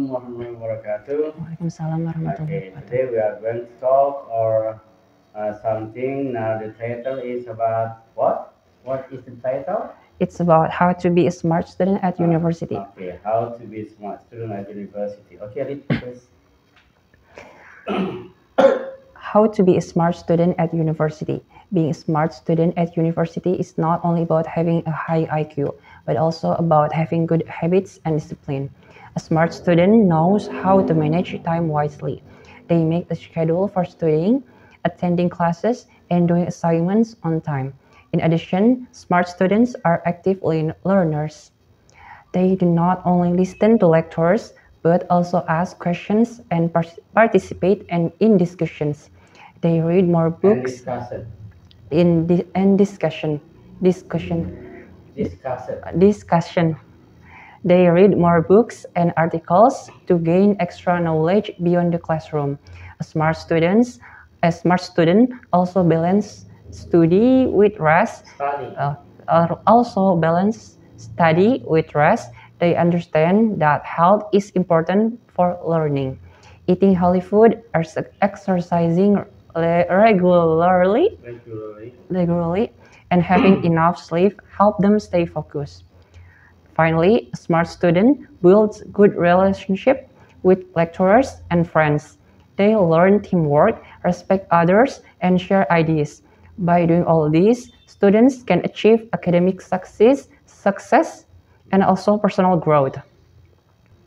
Assalamualaikum warahmatullahi wabarakatuh. Waalaikumsalam warahmatullahi Okay, wabarakatuh. today we are going to talk or something. Now the title is about what? What is the title? It's about how to be a smart student at university. Okay, how to be a smart student at university. Okay, read please. How to be a smart student at university. Being a smart student at university is not only about having a high IQ, but also about having good habits and discipline. A smart student knows how to manage time wisely. They make a schedule for studying, attending classes, and doing assignments on time. In addition, smart students are active learners. They do not only listen to lectures, but also ask questions and participate in discussions. They read more And books discussion. and discussion Discussion. discussion. They read more books and articles to gain extra knowledge beyond the classroom. A smart student also balance study with rest. Study. Also balance study with rest. They understand that health is important for learning. Eating healthy food or exercising regularly Regularly. and having enough sleep help them stay focused. Finally, a smart student builds good relationship with lecturers and friends. They learn teamwork, respect others, and share ideas. By doing all this, students can achieve academic success, and also personal growth.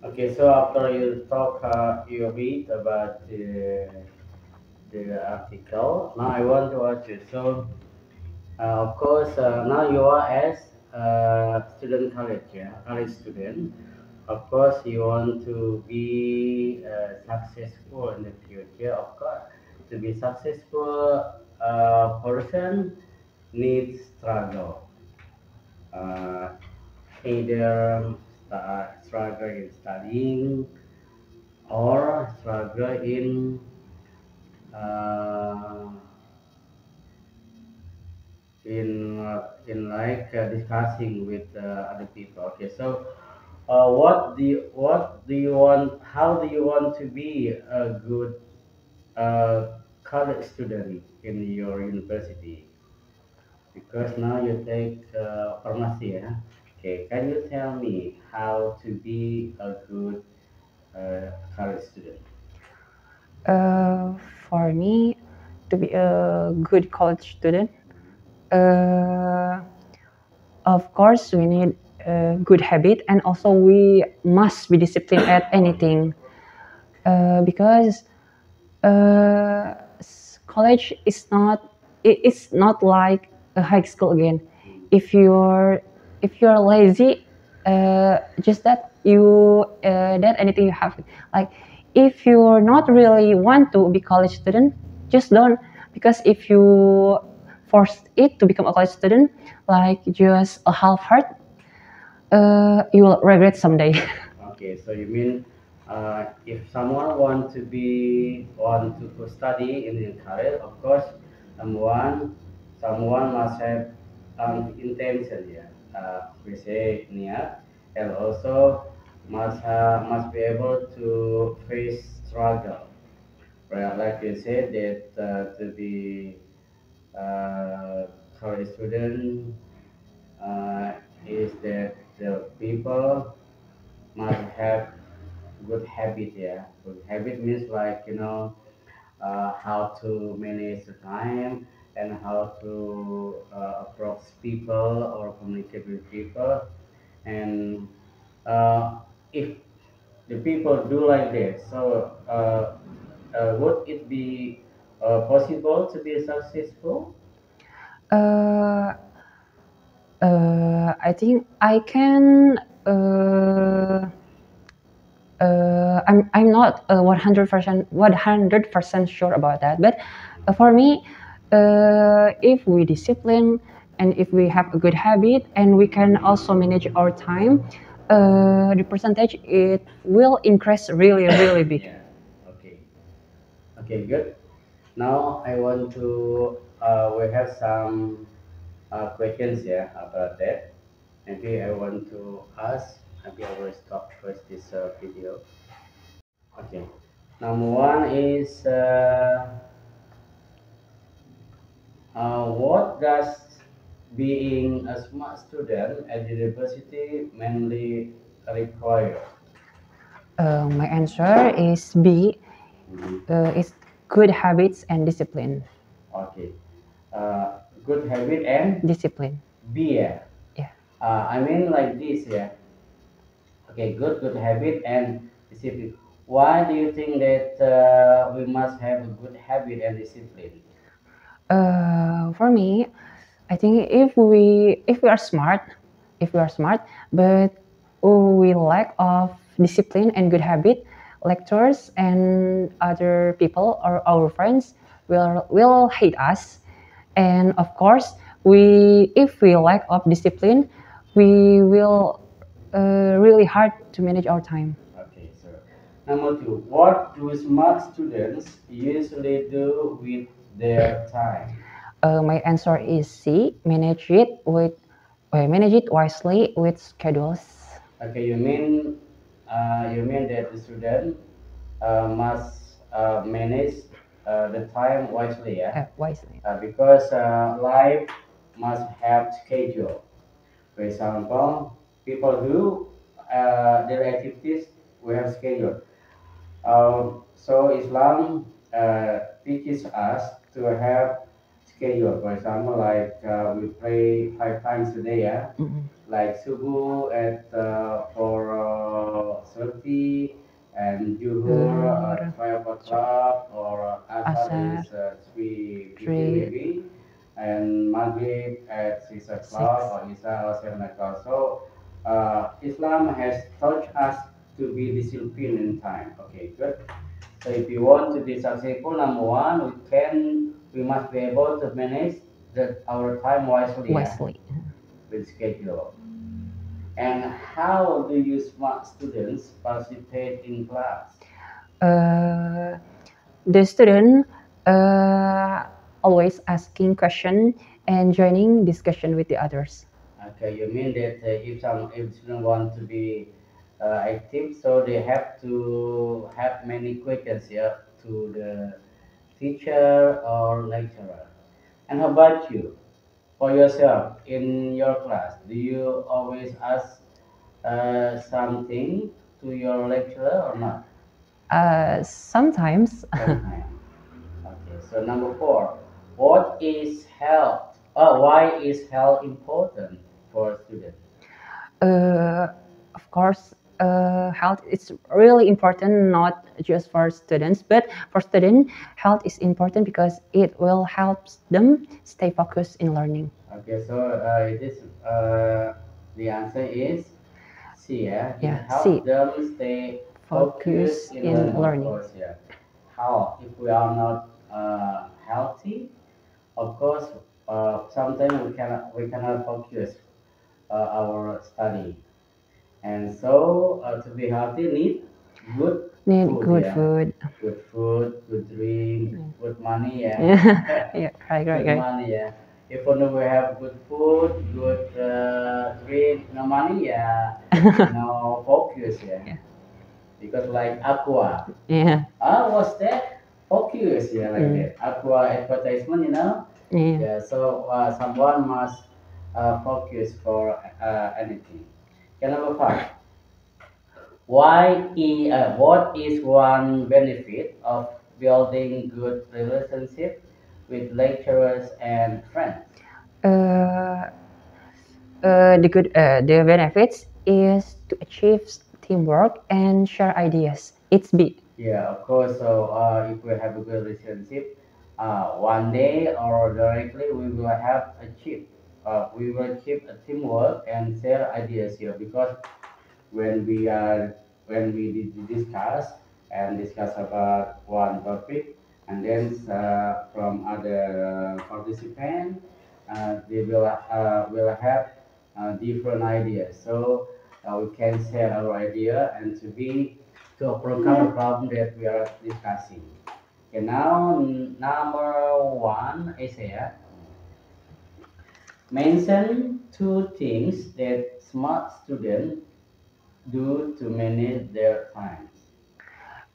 Okay, so after you talk, you read about the article. Now I want to ask you. So, of course, now you are as student college, yeah, college student. Of course, you want to be successful in the future. Of course, to be successful, person needs struggle. Uh, Either struggle in studying or struggle uh, in like discussing with other people. Okay, so what do you want? How do you want to be a good college student in your university? Because now you take pharmacy, yeah. Okay, can you tell me how to be a good college student? Uh, for me, to be a good college student, uh, of course, we need a good habit, and also we must be disciplined at anything. Because college is it's not like a high school again. If you're lazy, just that that anything you have, like if you're not really want to be college student, just don't, because if you force it to become a college student like just a half heart, you will regret someday. Okay, so you mean if someone want to study in the career, of course, someone must have intention, yeah. We say niat, and also must be able to face struggle, right? Like you said that to be college student uh, is that the people must have good habit, yeah. Good habit means like how to manage the time and how to approach people or communicate with people. And if the people do like that, so would it be possible to be successful? uh, I think I can. I'm not 100% sure about that. But for me, if we discipline and if we have a good habit and we can also manage our time, the percentage it will increase really big. Yeah. Okay. Okay. Good. Now I want to. We have some questions here about that. Maybe I want to ask. Maybe I will stop first this video. Okay. Number one is what does being a smart student at university mainly require? My answer is B. Mhm. It's good habits and discipline. Okay. Good habit and Discipline. beer. Yeah. I mean like this, yeah. Okay, good habit and discipline. Why do you think that we must have a good habit and discipline? For me, I think if we are smart, but we lack of discipline and good habit, lecturers and other people or our friends will hate us. And of course, we if we lack of discipline, we will really hard to manage our time. Okay, so number two, what do smart students usually do with their time? My answer is C. Manage it wisely with schedules. Okay, you mean that the student must manage the time wisely, yeah? Wisely. Because life must have schedule. For example, people do their activities we have schedule. So Islam teaches us to have schedule. For example, like we pray 5 times a day, yeah, Mm-mm. like subuh at 4:30 and Juhur Zuhur, at 12 o'clock, or Asar Asar, is 3:15 three, maybe, and Maghrib at 6 o'clock, six. or Isha or 7 o'clock. So Islam has taught us to be disciplined in time. Okay, good. So if you want to be successful, number one, we must be able to manage our time wisely, yeah, Wisely. with schedule. And how do you smart students participate in class? Uh, the student always asking question and joining discussion with the others. Okay, you mean that if students want to be active, so they have to have many questions, yeah, to the teacher or lecturer. And how about you? For yourself in your class, do you always ask something to your lecturer or not? Sometimes Sometimes. Okay, so number four, what is health? Why is health important for a student? uh, of course, health is really important, not just for students, but for students, health is important because it will help them stay focused in learning. Okay, so it is the answer is C. Yeah, it Yeah, helps see, them stay focused focus in in learning. Of learning. course, yeah. How if we are not healthy, of course, sometimes we cannot focus our study, and so to be healthy, need good Need food. good Yeah, food. good food, good drink, good money. Yeah, Yeah, yeah, right, good right. money. Yeah. If only we have good food, good drink, no money, yeah, no focus. Yeah, Yeah, because like Aqua. yeah, What's that? Focus, yeah, like mm, that. Aqua advertisement, you know. yeah. Yeah, so someone must focus for anything. Okay, number five. What is one benefit of building good relationship with lecturers and friends? Uh, the benefits is to achieve teamwork and share ideas. It's big. Yeah, of course. So if we have a good relationship, one day or directly we will have achieve. We will achieve a teamwork and share ideas here, because when we are when we discuss about one topic, and then from other participant, they will have different ideas, so we can share our idea and to overcome the problem that we are discussing. Okay, now number one is here. Mention two things that smart students do to manage their time.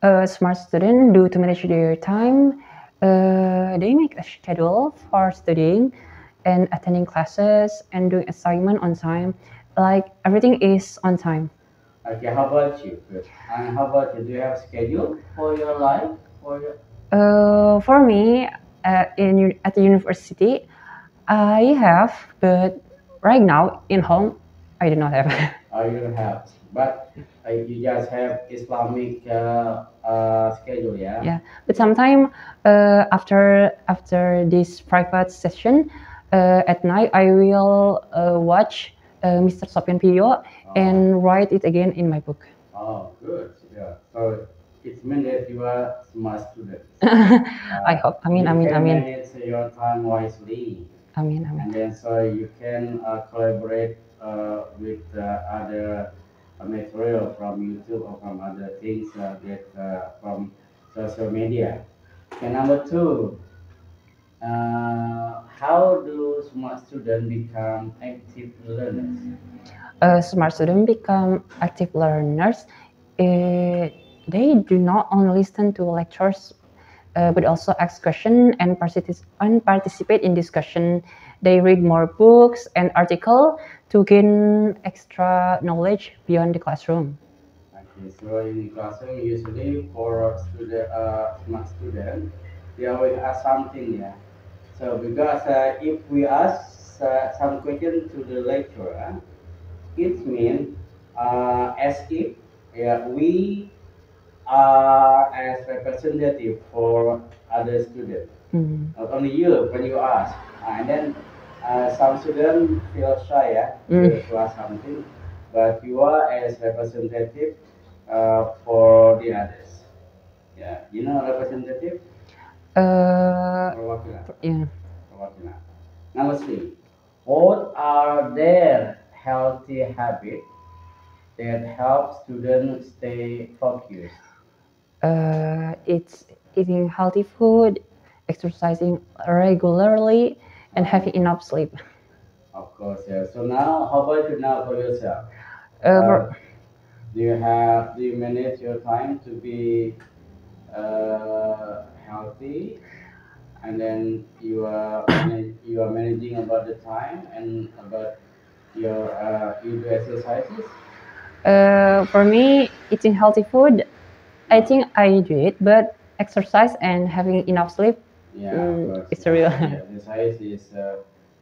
A smart student do to manage their time. They make a schedule for studying and attending classes and doing assignment on time. Like everything is on time. Okay, how about you? Good. And how about you? Do you have schedule for your life? For your For me, at the university, I have, but right now in home, I do not have. you don't have, but you just have Islamic schedule, yeah? Yeah, but sometime after this private session at night, I will watch Mr. Sopian video and write it again in my book. Oh, good. Yeah. So it means that you are smart student. I hope. You can Amin. manage your time wisely, Amin. and then so you can collaborate with other material from YouTube or from other things that from social media. Okay, number two, how do smart students become active learners? Smart students become active learners. They do not only listen to lectures, but also ask questions and participate in discussion. They read more books and articles to gain extra knowledge beyond the classroom. Okay, so in classroom, usually for student, smart student, they always ask something, yeah. So because if we ask some question to the lecturer, it means as if yeah, we are as representative for other students. Not only you when you ask, and then some students feel shy yeah, to ask something, but you are as representative for the others. Yeah, you know representative perwakilan. Yeah. Perwakilan. Number three, what are their healthy habits that help students stay focused? It's eating healthy food, exercising regularly, and having enough sleep. Of course, yeah. So now, how about you now for yourself? For, Do you manage your time to be healthy, and then you are managing about the time and about your you do exercises? for me, eating healthy food, I think I do it, but exercise and having enough sleep, Yeah, of course. it's a real. Yeah, exercise is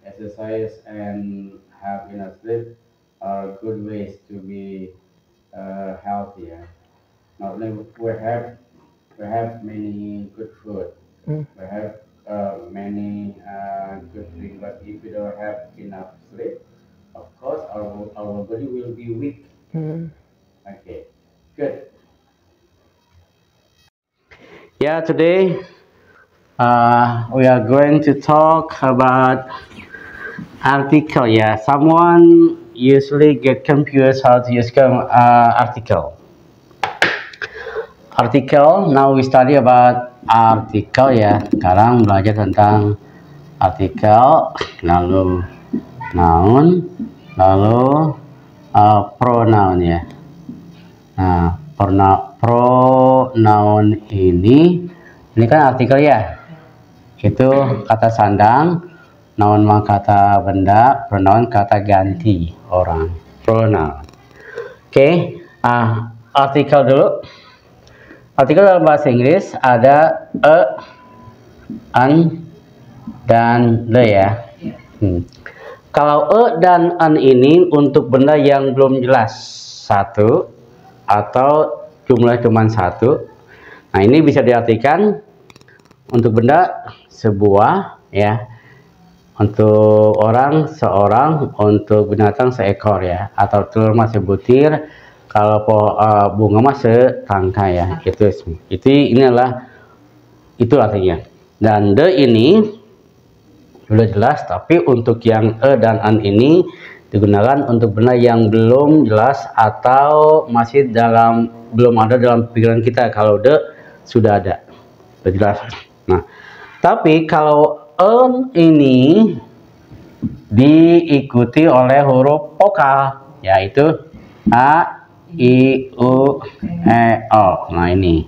exercise and have enough sleep are good ways to be healthier. Not only we have many good food, we have many good things, but if we don't have enough sleep, of course our body will be weak. Okay, good. Yeah, today we are going to talk about article. Yeah, someone usually get confused how to use article. Artikel, now we study about artikel ya. Sekarang belajar tentang artikel, lalu noun, lalu pronoun ya. Nah, pronoun ini kan artikel ya. Itu kata sandang, noun mah kata benda, pronoun kata ganti orang. Pronoun. Oke, artikel dulu. Artikel dalam bahasa Inggris ada an, dan the ya. Kalau dan an ini untuk benda yang belum jelas satu atau jumlah cuma satu. Nah ini bisa diartikan untuk benda sebuah ya, untuk orang seorang, untuk binatang seekor ya, atau telur masih butir. Kalau bunga mah setangkai ya, itu artinya. Dan the ini sudah jelas, tapi untuk yang dan an ini digunakan untuk benda yang belum jelas atau masih belum ada dalam pikiran kita. Kalau the sudah ada, sudah jelas. Nah, tapi kalau an ini diikuti oleh huruf vokal, yaitu a, I, U, E, O. Nah ini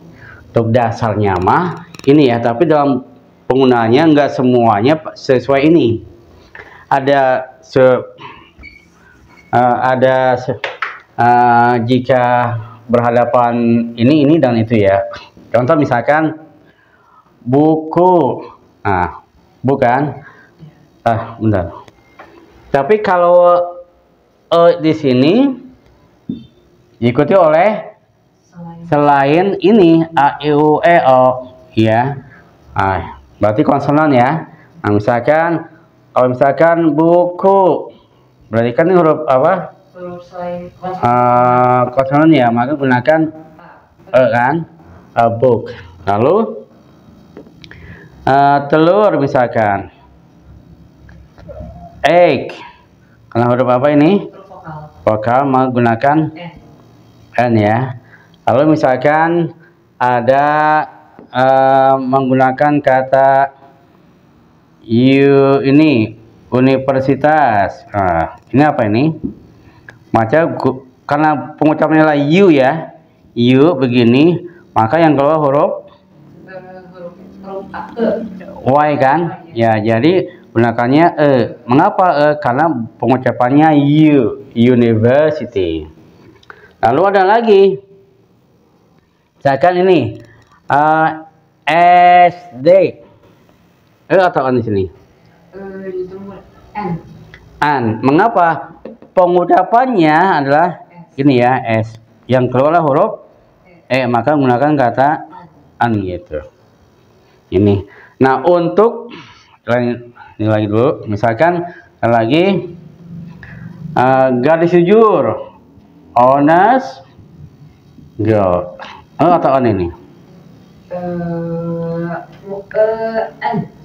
Untuk dasarnya mah ini ya, tapi dalam penggunaannya nggak semuanya sesuai ini. Jika berhadapan ini dan itu ya. Contoh misalkan buku, bukan? Bentar. Tapi kalau di sini diikuti oleh selain ini a, i, u, e, o, ya. Berarti konsonan ya. Nah, misalkan kalau misalkan buku, berarti kan ini huruf apa? Huruf selain konsonan ya, maka gunakan kan? Book. Lalu telur misalkan egg, karena huruf apa ini? Vokal, menggunakan n ya. Lalu misalkan ada menggunakan kata ini universitas. Ini apa ini? Karena pengucapannya adalah u ya, u begini, maka yang keluar huruf y kan? Ya, jadi gunakannya Mengapa Karena pengucapannya u, university. Lalu ada lagi, misalkan ini SD, atau di sini? An. Mengapa? Pengucapannya adalah ini ya, s. Yang keluar huruf maka menggunakan kata an gitu. Ini. Nah, untuk ini lagi dulu, misalkan lagi gadis jujur, honest girl, atau on ini?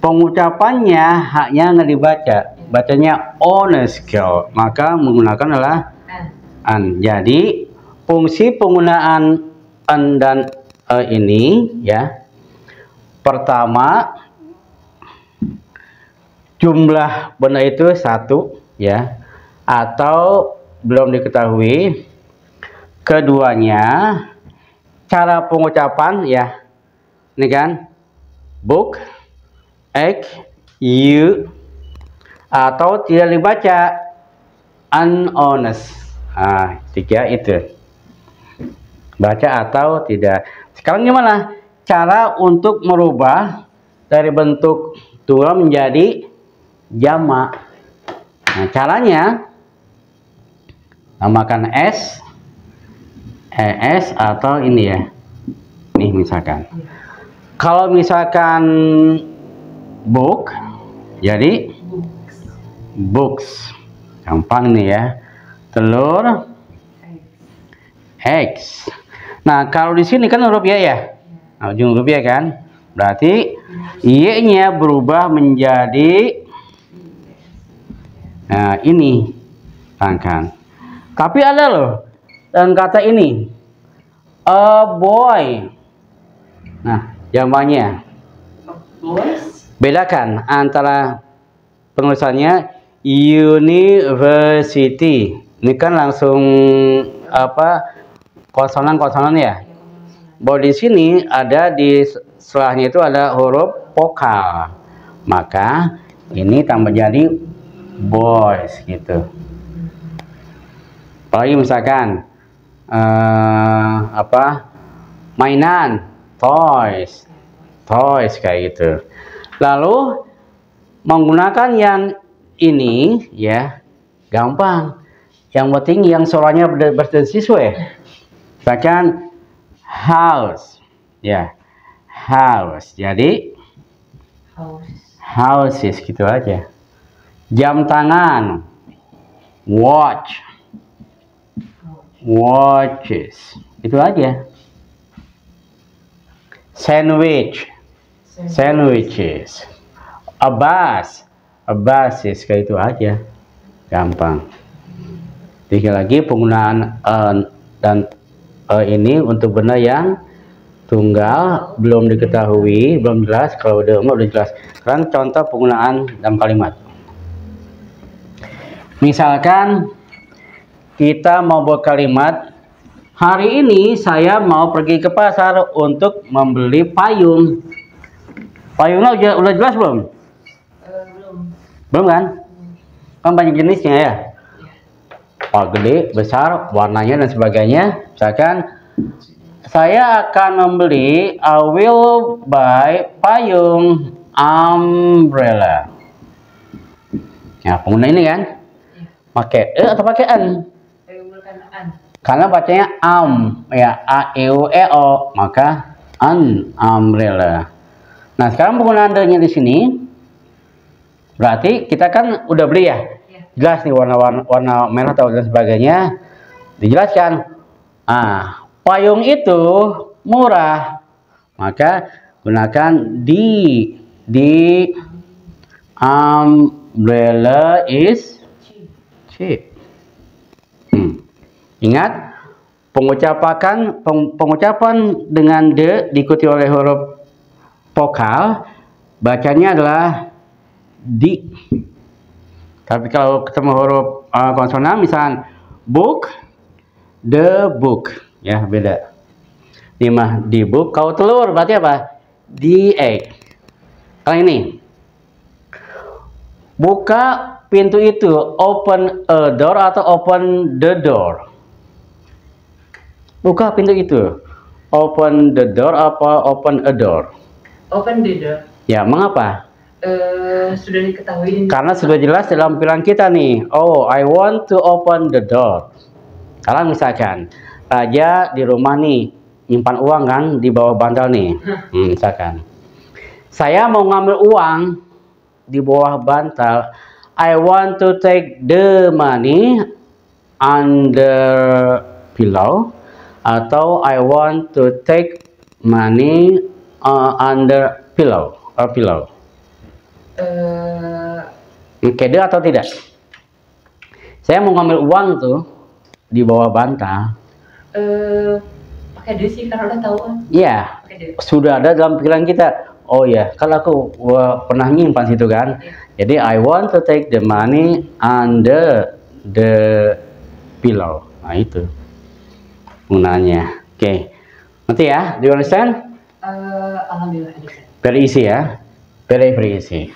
Pengucapannya haknya nggak dibaca, bacanya honest girl, maka menggunakan adalah an. Jadi fungsi penggunaan an dan ini ya, pertama jumlah benda itu satu ya, atau belum diketahui. Keduanya cara pengucapan ya, ini kan book, egg, you, atau tidak dibaca unhonest. Tiga itu, baca atau tidak. Sekarang gimana cara untuk merubah dari bentuk tunggal menjadi jamak? Nah, caranya tambahkan s, es, atau ini ya, nih misalkan. Kalau misalkan book, jadi books, gampang nih ya. Telur, eggs. Nah, kalau di sini kan huruf y ya, ujung huruf y kan, berarti y-nya berubah menjadi ini, kan. Tapi ada loh dan kata ini a boy. Nah, jawabannya bedakan antara penulisannya university. Ini kan langsung konsonan ya. Bahwa di sini ada di setelahnya itu ada huruf vokal, maka ini tambah jadi boys gitu. Apalagi misalkan mainan, toys kayak gitu. Lalu menggunakan yang ini ya gampang. Yang penting yang suaranya bersesuai. Misalkan house ya, house, jadi houses gitu aja. Jam tangan, watch, watches, itu aja. Sandwich, sandwiches. A bus, a buses, kayak itu aja, gampang. Tiga lagi penggunaan dan ini untuk benda yang tunggal belum diketahui, belum jelas. Kalau udah jelas. Sekarang contoh penggunaan dalam kalimat. Misalkan kita mau buat kalimat Hari ini saya mau pergi ke pasar untuk membeli payung. Payungnya udah jelas belum? Belum. Belum kan? Kan banyak jenisnya ya. Oh, gede, besar, warnanya dan sebagainya. Misalkan saya akan membeli, I will buy payung umbrella. Ya, pengguna ini kan pakai atau pakai an? Karena bacanya ya, a e u e o, maka an umbrella. Nah, sekarang penggunaan the-nya di sini berarti kita kan udah beli ya. Jelas nih warna merah atau dan sebagainya dijelaskan. Payung itu murah, maka gunakan di umbrella is cheap. Ingat, pengucapan dengan the diikuti oleh huruf vokal, bacanya adalah di. Tapi kalau ketemu huruf konsonan, misal book, the book, ya beda. Di book, kalau telur berarti apa? The egg. Kalau ini, buka pintu itu, open a door atau open the door? Buka pintu itu, open the door apa open a door? Open the door. Ya, mengapa? Sudah diketahui. Karena sudah jelas dalam pilihan kita nih. Oh, I want to open the door. Kalau misalkan Raja di rumah nih nyimpan uang kan di bawah bantal nih. Misalkan saya mau ngambil uang di bawah bantal. I want to take the money under pillow, atau I want to take money under pillow or pillow. Kede atau tidak? Saya mau ngambil uang tuh di bawah bantal. Pakai D sih karena udah tahu kan. Iya. Sudah ada dalam pikiran kita. Oh ya, kalau aku pernah nyimpan situ kan. Jadi I want to take the money under the pillow. Nah itu gunanya. Oke. Nanti ya, do you understand? Alhamdulillah. Very easy ya. Very easy.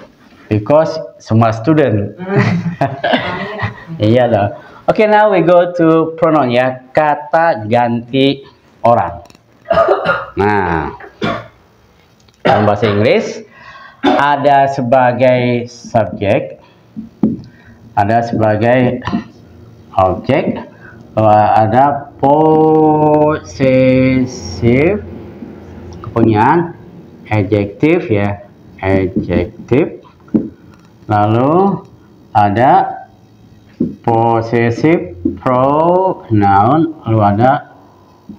Because semua student. Iya loh. Oke, now we go to pronoun ya. Kata ganti orang. Nah, dalam bahasa Inggris ada sebagai subjek, ada sebagai objek, ada possessive, kepunyaan, adjective ya, adjective. Lalu ada possessive pronoun, lalu ada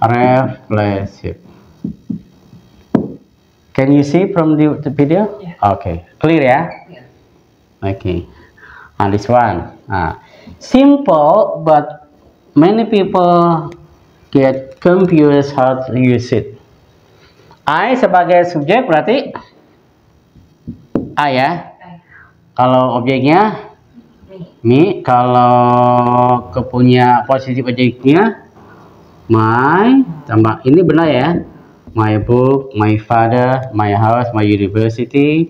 reflexive. Can you see from the video? Yeah. Okay, clear ya? Yeah. Okay. This one. Simple, but many people get confused how to use it. I sebagai subjek berarti I ya. Kalau objeknya me, kalau kepunya posisi objeknya my, tambah ini benar ya, my book, my father, my house, my university.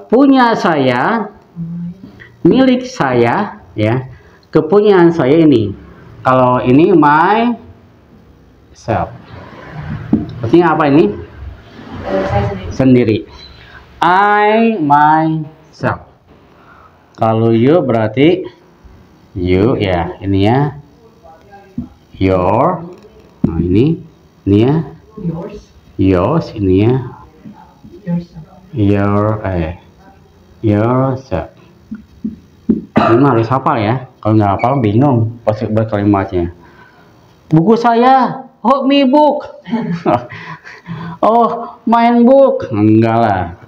Punya saya, milik saya ya, kepunyaan saya ini. Kalau ini my self, artinya apa ini? Saya Sendiri. I myself. Kalau you berarti you ya, ini ya your. Nah ini ya yours, ini ya yourself. Ini harus hafal ya, kalau nggak hafal bingung pas berkalimatnya. Buku saya, oh me book. Oh mine book, enggak lah.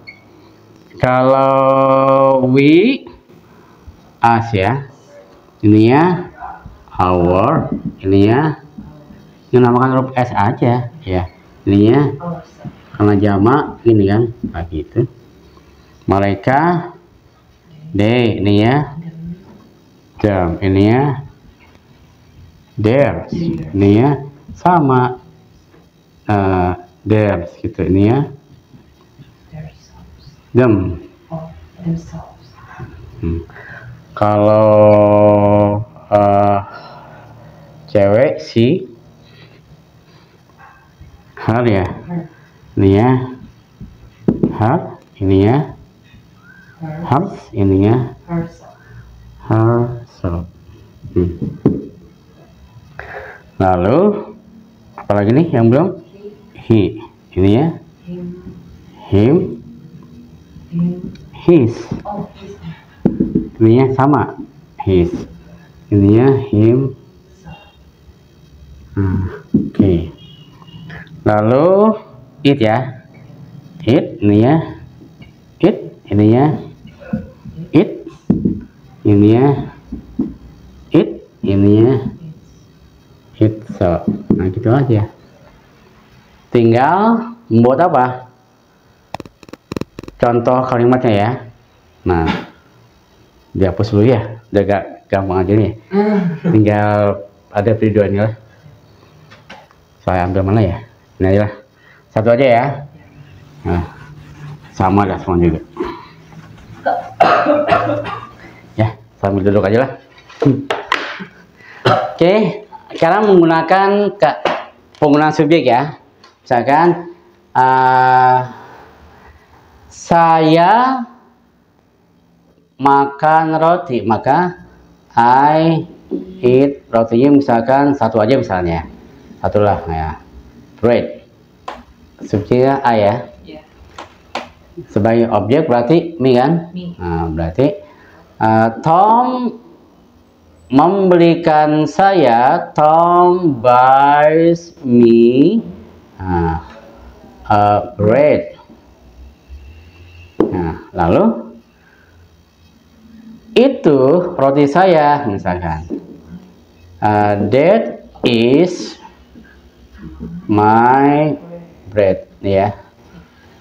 Kalau we, us ya, ini ya our, ini ya, namakan huruf s aja ya, ini ya, karena jamak ini kan, kayak gitu. Mereka, they, ini ya, them, ini ya, theirs, ini ya, sama. Theirs gitu ini ya. Themselves. Them. Oh, themselves. Kalau cewek si her ya. Her. Ini ya. Her, ini ya. Hers, ini ya. Herself. Herself. Lalu apalagi nih yang belum? He, ini ya. Him. Him, Him. his. Oh, his. Ini ya sama. His. Ini ya him. Oke. Lalu it ya. It, ini ya. It, ini ya. It, ini ya. It, ini ya. It, so. Nah gitu aja. Tinggal membuat apa? Contoh kalimatnya ya. Nah, dihapus dulu ya. Udah gak gampang aja nih. Tinggal ada videonya lah. Saya ambil mana ya? Ini aja lah. Satu aja ya. Nah, sama dah semua juga. Ya, sambil duduk aja lah. Oke, sekarang menggunakan penggunaan subjek ya. Misalkan saya makan roti, maka I eat rotinya misalkan satu aja misalnya. Satu lah ya. Bread. Subjeknya I ya. Yeah. Sebagai objek berarti me kan? Me. Nah, berarti Tom membelikan saya. Tom buys me bread. Nah, lalu itu roti saya misalkan. That is my bread ya.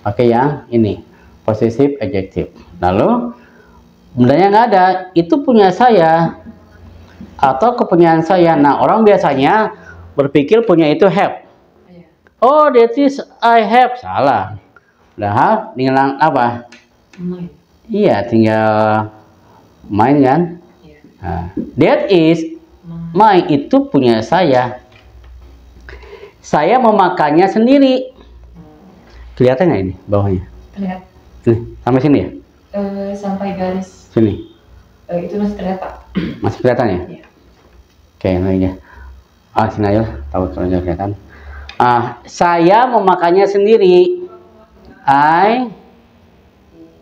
Oke, yang ini possessive adjective. Lalu bendanya nggak ada, itu punya saya atau kepunyaan saya. Nah, orang biasanya berpikir punya itu have. Yeah. Oh, that is I have. Salah. Padahal tinggal apa? Mine. Iya, tinggal mine kan? Yeah. Nah, that is Mine. mine, itu punya saya. Saya memakannya sendiri. Kelihatan nggak ini bawahnya? Terlihat. Nih, sampai sini ya? Sampai garis. Sini. Itu masih terlihat, Pak. Masih kelihatan ya? Iya. Oke, nah ini. Sini aja, tahu kalau nggak kelihatan. Saya memakannya sendiri. I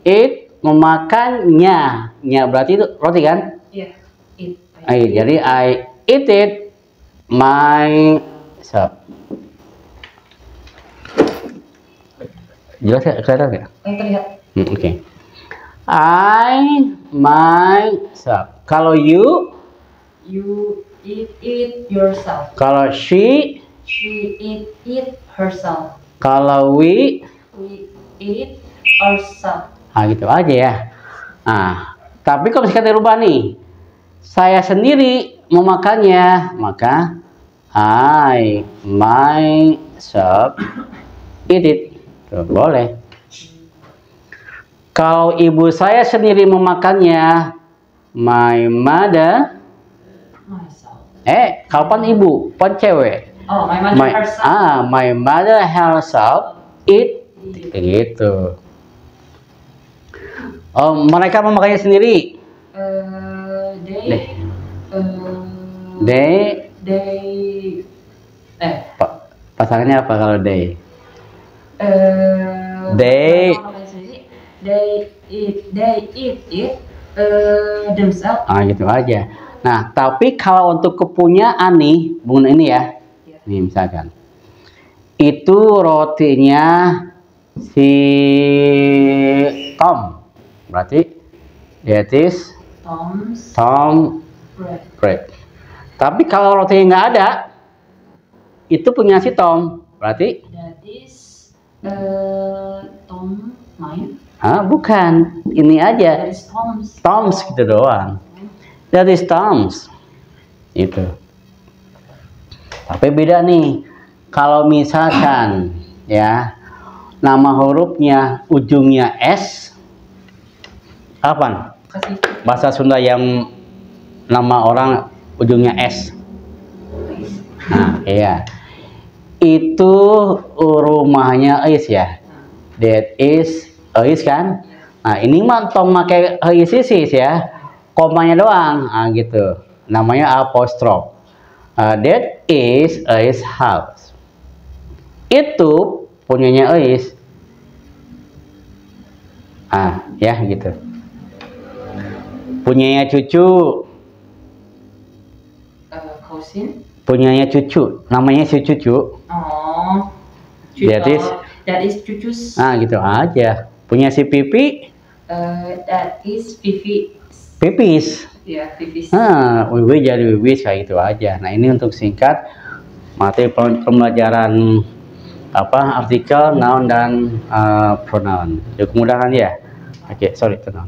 eat, memakannya. Nya berarti itu roti kan? Iya. It. Jadi I eat it myself. Jelas ya? Kelihatan nggak? Terlihat. Oke. I myself. Kalau you eat it yourself. kalau she She eat herself. kalau we eat ourselves. gitu aja ya. Tapi kalau misalkan dirubah nih, saya sendiri memakannya, maka I myself eat it. Tuh, boleh. Kalau ibu saya sendiri memakannya, my mother. Myself. Kapan ibu? Pan cewek. Oh, my mother herself. My mother herself eat. Gitu. Oh, mereka memakannya sendiri. They. Pasangannya apa kalau they? They eat it themselves. Gitu aja. Nah, tapi kalau untuk kepunyaan nih, bunga ini ya. Yeah. Nih misalkan. Itu rotinya si Tom. Berarti that is Tom bread. Tapi kalau rotinya nggak ada, itu punya si Tom. Berarti that is Tom mine. Bukan. Ini aja. That is Tom's. Tom's gitu doang. That is Tom's. Itu. Tapi beda nih, kalau misalkan ya nama hurufnya ujungnya S, apa? Bahasa Sunda yang nama orang ujungnya S. Nah, iya. Itu rumahnya Ais ya. That is Ais kan? Nah, ini mah tong make Aisis ya. Komanya doang. Nah, gitu. Namanya apostrof. That is Ais house. Itu punyanya Ais. Ya gitu. Punyanya cucu. Cousin. Punyanya cucu. Namanya si cucu. Oh. That is cucus. Gitu aja. Punya si pipi. That is Vivi. Pipis. Ya, Vivis. Wiwi jadi wiwis kayak gitu aja. Nah, ini untuk singkat materi pembelajaran artikel, noun dan pronoun. Cukup mudahan ya. Oke, sorry, tenang.